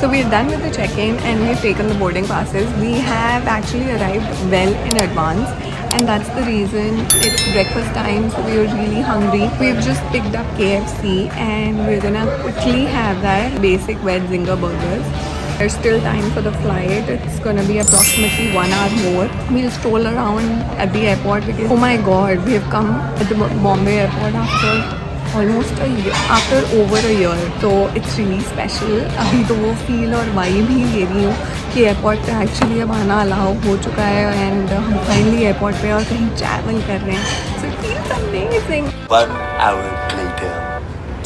So we're done with the check-in and we've taken the boarding passes. We have actually arrived well in advance, and that's the reason. It's breakfast time, so we were really hungry. We've just picked up KFC and we're gonna quickly have that basic veg zinger burgers. There's still time for the flight. It's gonna be approximately 1 hour more. We'll stroll around at the airport because, oh my god, we have come at the Bombay airport after almost a year, after over a year. So it's really special. अभी तो वो feel और vibe ही ले रही हूँ कि airport पे actually अब आना अलाउ हो चुका है एंड हम फाइनली एयरपोर्ट पे और कहीं ट्रैवल कर रहे हैं. So it feels amazing. 1 hour later.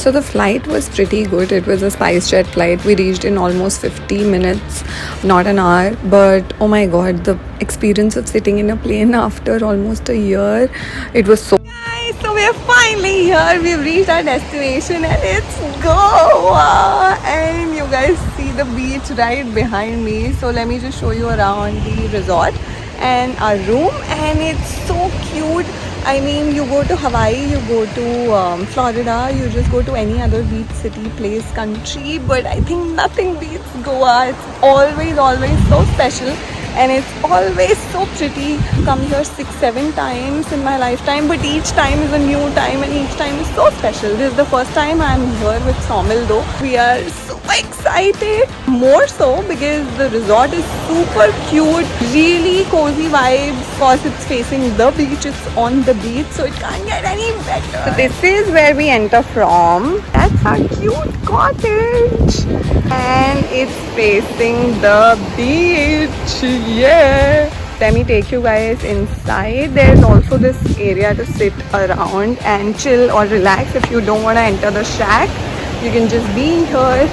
So the flight was pretty good. It was a SpiceJet flight. We reached in almost 50 minutes, not an hour. But oh my god, the experience of sitting in a plane after almost a year, it was so... Guys, so we're finally here. We've reached our destination and it's Goa. And you guys see the beach right behind me. So let me just show you around the resort and our room. And it's so cute. I mean, you go to Hawaii, you go to Florida, you just go to any other beach city, place, country, but I think nothing beats Goa. It's always so special and it's always so pretty. I've come here 6-7 times in my lifetime, but each time is a new time and each time is so special. This is the first time I'm here with Somil though. We are so excited, more so because the resort is super cute, really cozy vibes. Of course, it's facing the beach, it's on the beach, so it can't get any better. So this is where we enter from. That's our cute cottage and it's facing the beach. Yeah. Let me take you guys inside. There's also this area to sit around and chill or relax. If you don't want to enter the shack, you can just be here.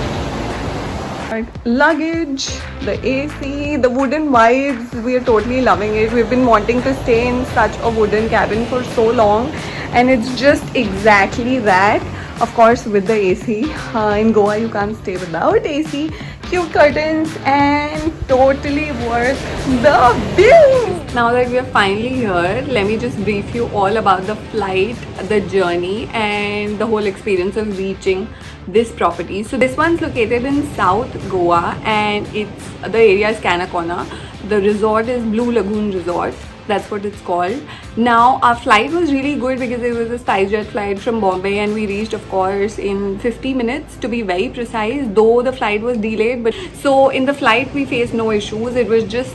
Luggage, the AC, the wooden vibes, we are totally loving it. We've been wanting to stay in such a wooden cabin for so long and it's just exactly that. Of course, with the AC. In Goa you can't stay without AC. Cute curtains and totally worth the bill. Now that we are finally here, let me just brief you all about the flight, the journey and the whole experience of reaching this property. So this one's located in South Goa and the area is Canacona. The resort is Blue Lagoon Resort. That's what it's called. Now our flight was really good because it was a SpiceJet flight from Bombay and we reached of course in 50 minutes to be very precise, though the flight was delayed. But so in the flight we faced no issues. It was just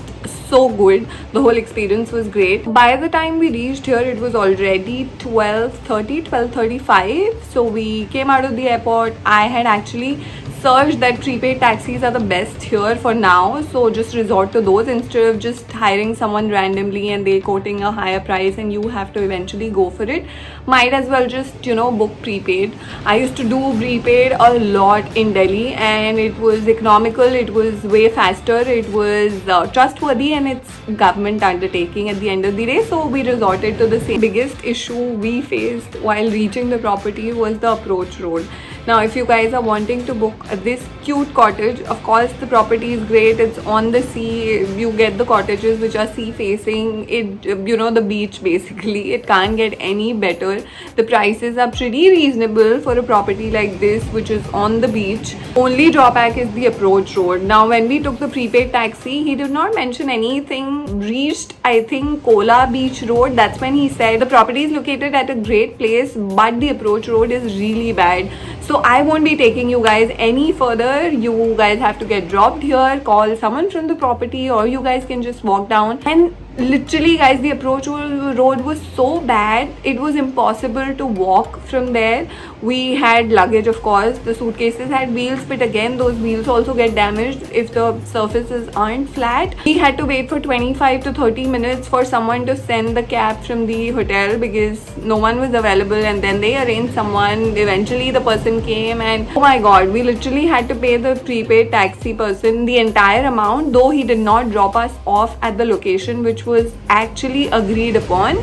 so good. The whole experience was great. By the time we reached here it was already 12:35. So we came out of the airport. I had actually searched that prepaid taxis are the best here for now, so just resort to those instead of just hiring someone randomly and they quoting a higher price and you have to eventually go for it. Might as well just book prepaid. I used to do prepaid a lot in Delhi and it was economical, it was way faster, it was trustworthy and it's government undertaking at the end of the day, so we resorted to the same. Biggest issue we faced while reaching the property was the approach road. Now if you guys are wanting to book this cute cottage, of course the property is great, it's on the sea. You get the cottages which are sea facing, the beach basically. It can't get any better. The prices are pretty reasonable for a property like this which is on the beach. Only drawback is the approach road. Now when we took the prepaid taxi, he did not mention anything. Reached I think Kola Beach Road, that's when he said the property is located at a great place but the approach road is really bad. So I won't be taking you guys any further. You guys have to get dropped here, call someone from the property, or you guys can just walk down. And literally guys, the approach road was so bad, it was impossible to walk from there. We had luggage, of course. The suitcases had wheels, but again those wheels also get damaged if the surfaces aren't flat. We had to wait for 25 to 30 minutes for someone to send the cab from the hotel because no one was available, and then they arranged someone. Eventually the person came and oh my god, we literally had to pay the prepaid taxi person the entire amount, though he did not drop us off at the location which was actually agreed upon.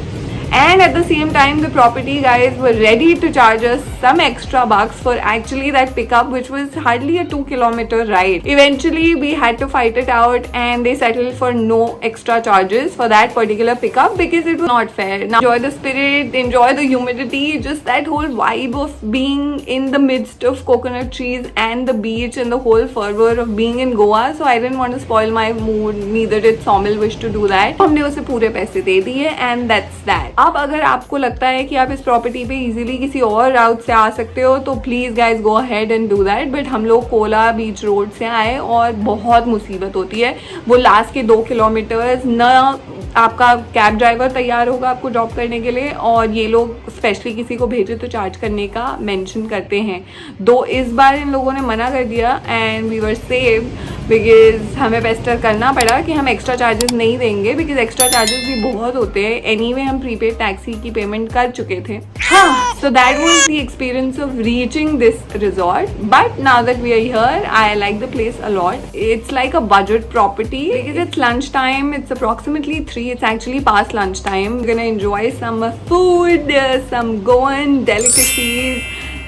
And at the same time, the property guys were ready to charge us some extra bucks for actually that pickup, which was hardly a 2-kilometer ride. Eventually, we had to fight it out and they settled for no extra charges for that particular pickup because it was not fair. Now, enjoy the spirit, enjoy the humidity, just that whole vibe of being in the midst of coconut trees and the beach and the whole fervor of being in Goa. So I didn't want to spoil my mood, neither did Saumil wish to do that. हमने उसे पूरे पैसे दे दिए and that's that. अब अगर आपको लगता है कि आप इस प्रॉपर्टी पे इजीली किसी और राउट से आ सकते हो तो please guys go ahead and do that. But हम लोग कोला बीच रोड से आए और बहुत मुसीबत होती है. वो लास्ट के 2 किलोमीटर्स न आपका कैब ड्राइवर तैयार होगा आपको ड्रॉप करने के लिए, और ये लोग स्पेशली किसी को भेजे तो चार्ज करने का मेंशन करते हैं. दो इस बार इन लोगों ने मना कर दिया and we were save because हमें पेस्टर करना पड़ा कि हम एक्स्ट्रा चार्जेस नहीं देंगे बिकॉज एक्स्ट्रा चार्जेस भी बहुत होते हैं. एनीवे हम प्रीपेड टैक्सी की पेमेंट कर चुके थे. हाँ, so that was the experience of reaching this resort. But now that we are here I like the place a lot. It's like a budget property because it's lunchtime. It's approximately 3. It's actually past lunchtime. We're gonna enjoy some food, some Goan delicacies,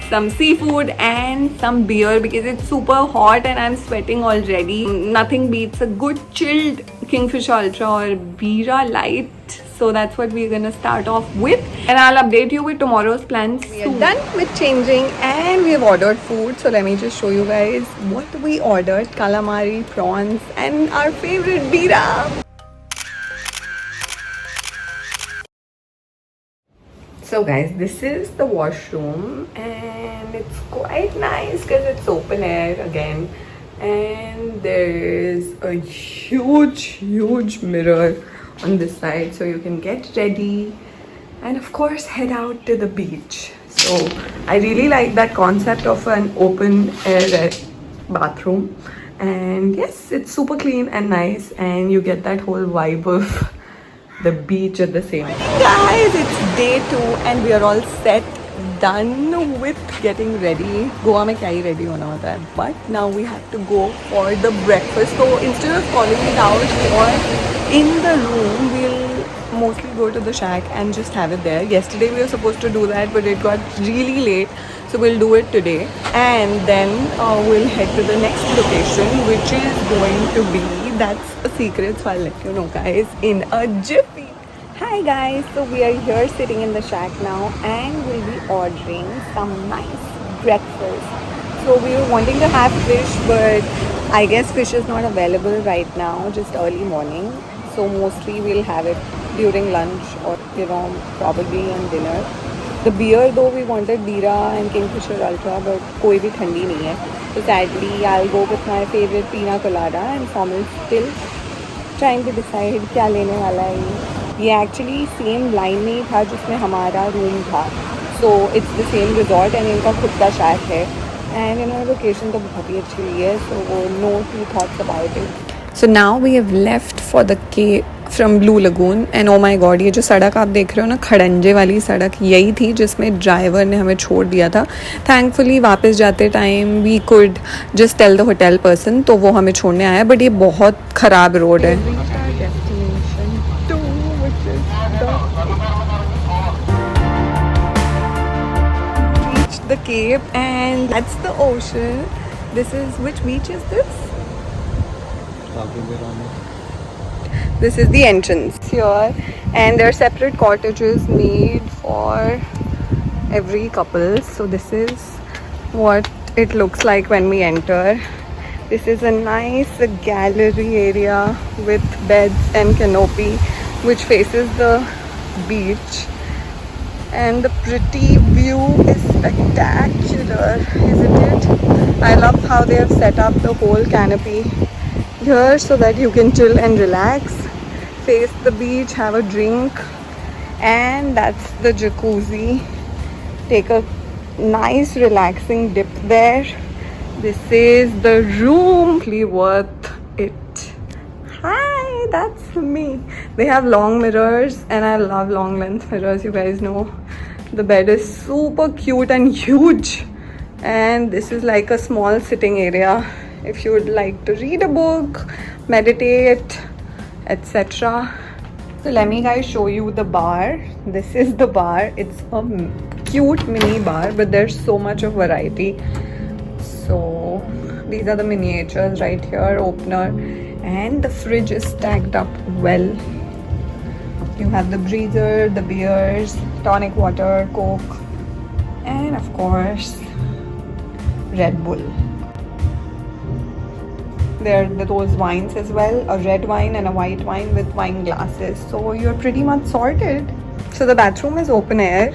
some seafood and some beer because it's super hot and I'm sweating already. Nothing beats a good chilled Kingfisher Ultra or Bira Light. So that's what we're gonna start off with, and I'll update you with tomorrow's plans. We are done with changing and we have ordered food. So let me just show you guys what we ordered: calamari, prawns, and our favorite bira. So guys, this is the washroom and it's quite nice because it's open air again, and there is a huge mirror on this side so you can get ready and of course head out to the beach. So I really like that concept of an open air bathroom, and yes, it's super clean and nice and you get that whole vibe of the beach at the same time. Guys, it's day 2 and we are all set, done with getting ready. Goa में क्या ही ready होना होता है, but now we have to go for the breakfast. So instead of calling it out or in the room, we'll mostly go to the shack and just have it there. Yesterday we were supposed to do that, but it got really late, so we'll do it today. And then we'll head to the next location, which is going to be, that's a secret, so I'll let you know guys in a jiffy. Hi guys, so we are here sitting in the shack now and we'll be ordering some nice breakfast. So we were wanting to have fish, but I guess fish is not available right now, just early morning. So mostly we'll have it during lunch or probably on dinner. The beer though, we wanted Bira and Kingfisher Ultra, but कोई भी ठंडी नहीं है. So sadly I'll go with my favorite Pina Colada, and Saumil still trying to decide क्या लेने वाला है. ये actually same line में ही था जिसमें हमारा room था. So it's the same resort and इनका खुद का shack है. And location तो बहुत ही अच्छी हुई है, so no two thoughts about it. So now we have left for the cave from Blue Lagoon, and oh my god, ये जो सड़क आप देख रहे हो ना, खड़ंजे वाली सड़क, यही थी जिसमें ड्राइवर ने हमें छोड़ दिया था. थैंकफुली वापस जाते time we could just tell the hotel person, तो वो हमें छोड़ने आया, बट ये बहुत ख़राब रोड है. The cape and that's the ocean. This is, which beach is this? This is the entrance here, and there are separate cottages made for every couple. So this is what it looks like when we enter. This is a nice gallery area with beds and canopy which faces the beach, and the pretty view is spectacular, isn't it? I love how they have set up the whole canopy here so that you can chill and relax, face the beach, have a drink, and that's the jacuzzi. Take a nice relaxing dip there. This is the room, really worth it. Hi, that's me. They have long mirrors and I love long length mirrors, you guys know. The bed is super cute and huge, and this is like a small sitting area if you would like to read a book, meditate, etc. So let me guys show you the bar. This is the bar. It's a cute mini bar, but there's so much of variety. So these are the miniatures right here, opener, and the fridge is stacked up well. You have the breezer, the beers, tonic water, Coke, and of course Red Bull. There are those wines as well, a red wine and a white wine with wine glasses. So you're pretty much sorted. So the bathroom is open air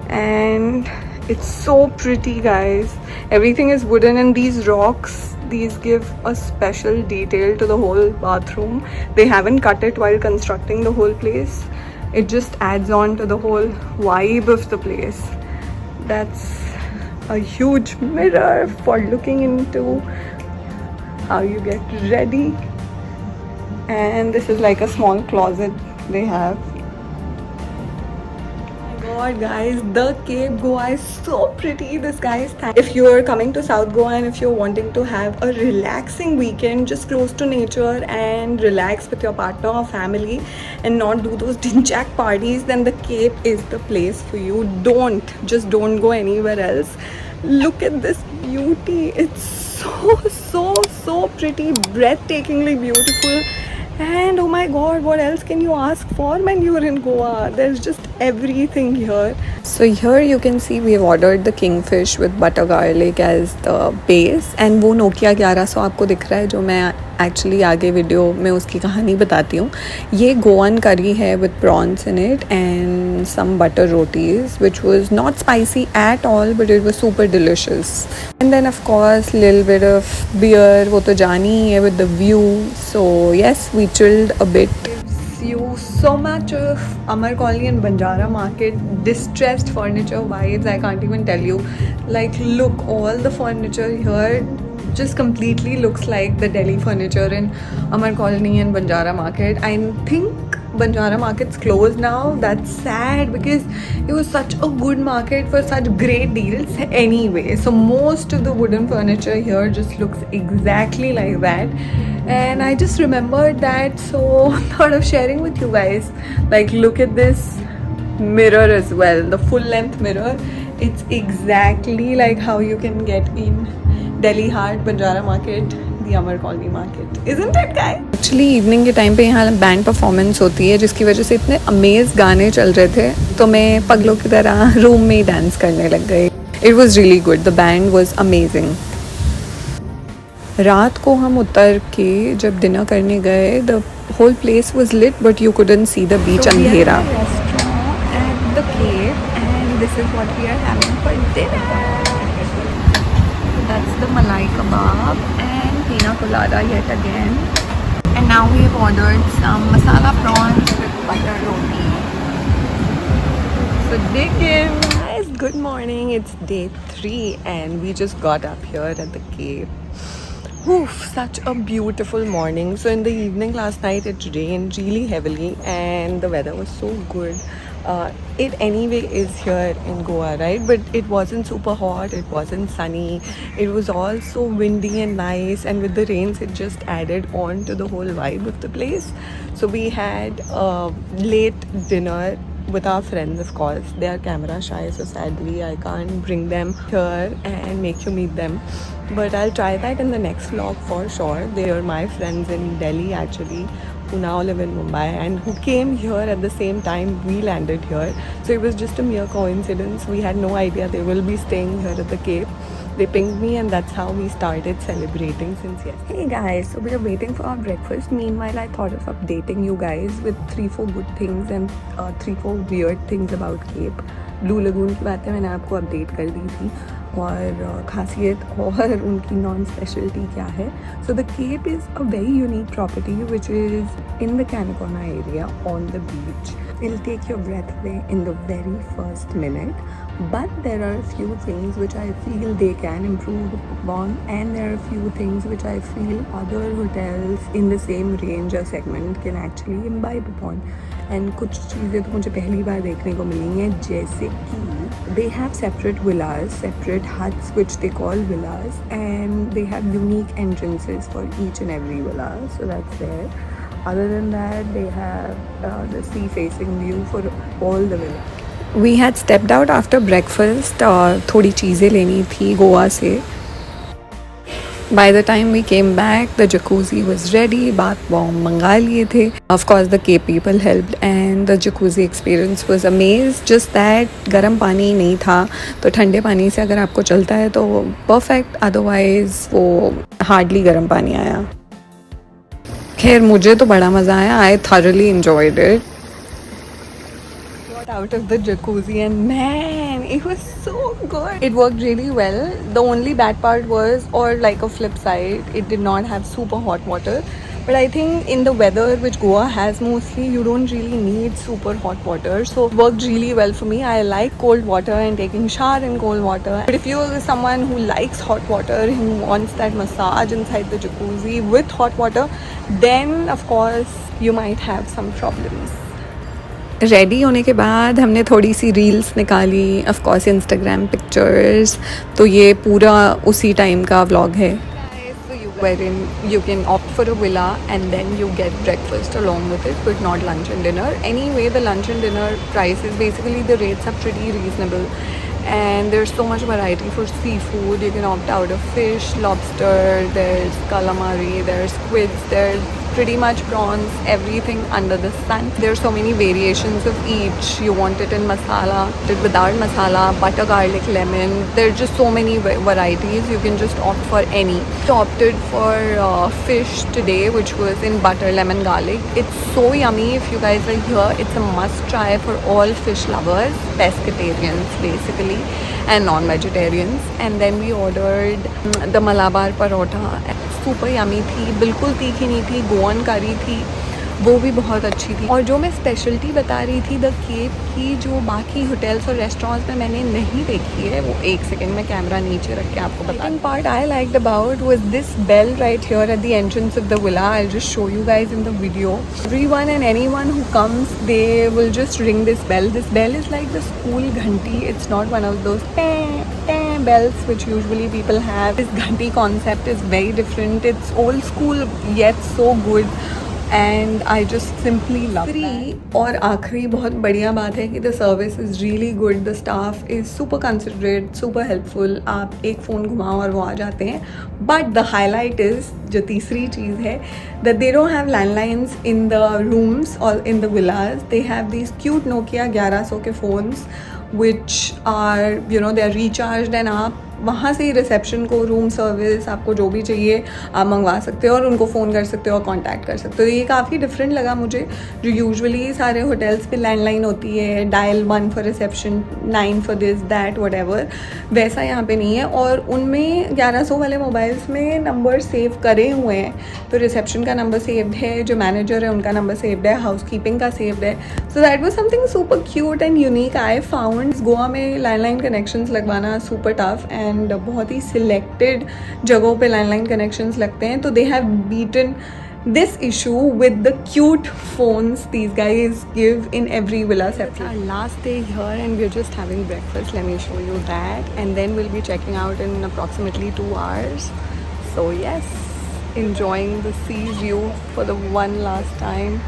and it's so pretty, guys. Everything is wooden, and these rocks, these give a special detail to the whole bathroom. They haven't cut it while constructing the whole place. It just adds on to the whole vibe of the place. That's a huge mirror for looking into how you get ready, and this is like a small closet they have. Oh my god, guys, the Cape Goa is so pretty. This guy is if you're coming to South Goa and if you're wanting to have a relaxing weekend just close to nature and relax with your partner or family and not do those dinjak parties, then the Cape is the place for you. Don't go anywhere else. Look at this beauty. It's so pretty, breathtakingly beautiful. And oh my god, what else can you ask for when you're in Goa? There's just everything here. So here you can see we've ordered the kingfish with butter garlic as the base, and वो Nokia 1100 आपको दिख रहा है जो मैं actually आगे video में उसकी कहानी बताती हूँ. ये गोवन करी है with prawns in it and some butter rotis, which was not spicy at all, but it was super delicious. And then of course little bit of beer, वो तो जानी ही है, with the view. So yes, we chilled a bit. Gives you so much of Amar Colony and Banjara Market distressed furniture vibes. I can't even tell you. Like, look, all the furniture here just completely looks like the Delhi furniture in Amar Colony and Banjara Market. I think Banjara Market's closed now. That's sad because it was such a good market for such great deals anyway. So most of the wooden furniture here just looks exactly like that, and I just remembered that, so thought of sharing with you guys. Like, look at this mirror as well, the full length mirror. It's exactly like how you can get in Delhi Heart, Banjara Market, the Amar Colony Market. Isn't it, guys? Actually evening के time पे यहाँ band performance होती है, जिसकी वजह से इतने amaze गाने चल रहे थे तो मैं पगलों की तरह रूम में ही डांस करने लग गई. It was really good. The band was amazing. रात को हम उतर के जब डिनर करने गए, the whole place was lit but you couldn't see the beach. अंधेरा. Restaurant at the Cape, and this is what we are having for dinner. That's the malai kebab and pina colada yet again. And now we have ordered some masala prawns with butter roti. So dig in. Guys, good morning. It's day 3 and we just got up here at the Cape. Oof, such a beautiful morning. So in the evening last night it rained really heavily and the weather was so good. It anyway is here in Goa, right? But it wasn't super hot, it wasn't sunny, it was all so windy and nice, and with the rains it just added on to the whole vibe of the place. So we had a late dinner with our friends, of course. They are camera shy, so sadly I can't bring them here and make you meet them, but I'll try that in the next vlog for sure. They are my friends in Delhi actually, who now live in Mumbai and who came here at the same time we landed here. So it was just a mere coincidence. We had no idea they will be staying here at the Cape. They pinged me and that's how we started celebrating since yesterday. Hey guys, so we are waiting for our breakfast. Meanwhile, I thought of updating you guys with 3-4 good things and 3-4 weird things about Cape. Blue lagoon की बातें मैंने आपको update कर दी थी, और खासियत और उनकी नॉन स्पेशलिटी क्या है. So the cape is a very unique property which is in the Canacona area on the beach. It'll take your breath away in the very first minute, but there are a few things which I feel they can improve upon, and there are a few things which I feel other hotels in the same range or segment can actually imbibe upon. And कुछ चीज़ें तो मुझे पहली बार देखने को मिली हैं, जैसे कि they have separate villas, separate huts which they call villas, and they have unique entrances for each and every villa, so that's there. Other than that, they have the sea facing view for all the villa. We had stepped out after breakfast. थोड़ी चीज़ें लेनी थी गोवा से. By the time we came back, the jacuzzi was ready. Bath bomb मंगा लिए थे. Of course, the Cape people helped, and the jacuzzi experience was amazing. Just that गर्म पानी नहीं था, तो ठंडे पानी से अगर आपको चलता है तो perfect. Otherwise, वो hardly गर्म पानी आया. खैर मुझे तो बड़ा मज़ा आया. I thoroughly enjoyed it. Out of the jacuzzi and man, it was so good. It worked really well. The only bad part was, or like a flip side, it did not have super hot water. But I think in the weather which Goa has mostly, you don't really need super hot water. So it worked really well for me. I like cold water and taking shower in cold water. But if you're someone who likes hot water, who wants that massage inside the jacuzzi with hot water, then of course you might have some problems. Ready होने के बाद हमने थोड़ी सी reels निकाली, of course Instagram pictures. तो ये पूरा उसी टाइम का व्लॉग है. Wherein you can opt for a villa and then you get breakfast along with it, but not lunch and dinner. Anyway, the lunch and dinner prices, basically the rates are pretty reasonable, and there's so much variety for seafood. You can opt out of fish, lobster, there's calamari, there's squids, there's pretty much prawns, everything under the sun. There's so many variations of each. You want it in masala, it without masala, butter, garlic, lemon. There's just so many varieties. You can just opt for any. I opted for fish today, which was in butter, lemon, garlic. It's so yummy. If you guys are here, it's a must try for all fish lovers, pescatarians basically, and non-vegetarians. And then we ordered the Malabar parotha. Super yummy थी, बिल्कुल तीखी नहीं थी, गोवन करी थी, वो भी बहुत अच्छी थी. और जो मैं स्पेशलिटी बता रही थी द केप की, जो बाकी होटल्स और रेस्टोरेंट्स में मैंने नहीं देखी है, वो एक सेकेंड में कैमरा नीचे रख के आपको बता. Second part I liked about was this bell right here at the entrance of the villa. I just show you guys in the video. Everyone and anyone who comes, they will just ring this bell. This bell is like the school ghanti. It's not one of those bells which usually people have. This ghanti concept is very different. It's old school yet so good. And I just simply love that. और आखिरी बहुत बढ़िया बात है कि the service is really good. The staff is super considerate, super helpful. आप एक phone घुमाओ और वो आ जाते हैं. But the highlight is, जो तीसरी चीज़ है, that they don't have landlines in the rooms or in the villas. They have these cute Nokia 1100 के phones which are, you know, they are recharged and आप वहाँ से ही रिसेप्शन को room service आपको जो भी चाहिए आप मंगवा सकते हो और उनको फ़ोन कर सकते हो और कांटेक्ट कर सकते हो. ये काफ़ी डिफरेंट लगा मुझे. जो यूजुअली सारे होटल्स पे लैंडलाइन होती है, dial 1 for reception, 9 for this that whatever, वैसा यहाँ पे नहीं है. और उनमें 1100 वाले मोबाइल्स में नंबर सेव करे हुए हैं. तो रिसेप्शन का नंबर सेव्ड है, जो मैनेजर है उनका नंबर सेव्ड है, हाउस कीपिंग का सेव्ड है. सो that was something super cute and unique I found. Goa में लैंडलाइन कनेक्शंस लगवाना सुपर टफ एंड बहुत ही सिलेक्टेड जगहों पे लैंडलाइन कनेक्शंस लगते हैं. तो they have beaten this issue with the cute phones these guys give in every villa separately. It's our last day here and we're just having breakfast. Let me show you that, and then we'll be checking out in approximately 2 hours. So yes, enjoying the sea view for the one last time.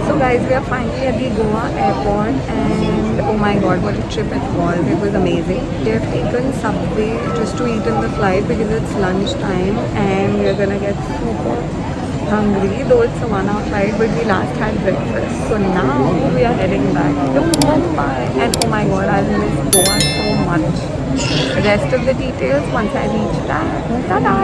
So guys, we are finally at the Goa airport and oh my god, what a trip it was. It was amazing. We have taken subway just to eat in the flight because it's lunch time and we're gonna get super hungry, though it's a 1-hour flight, but we last had breakfast. So now we are heading back to Mumbai and oh my god, I'll miss Goa so much. Rest of the details once I reach back. Ta-da!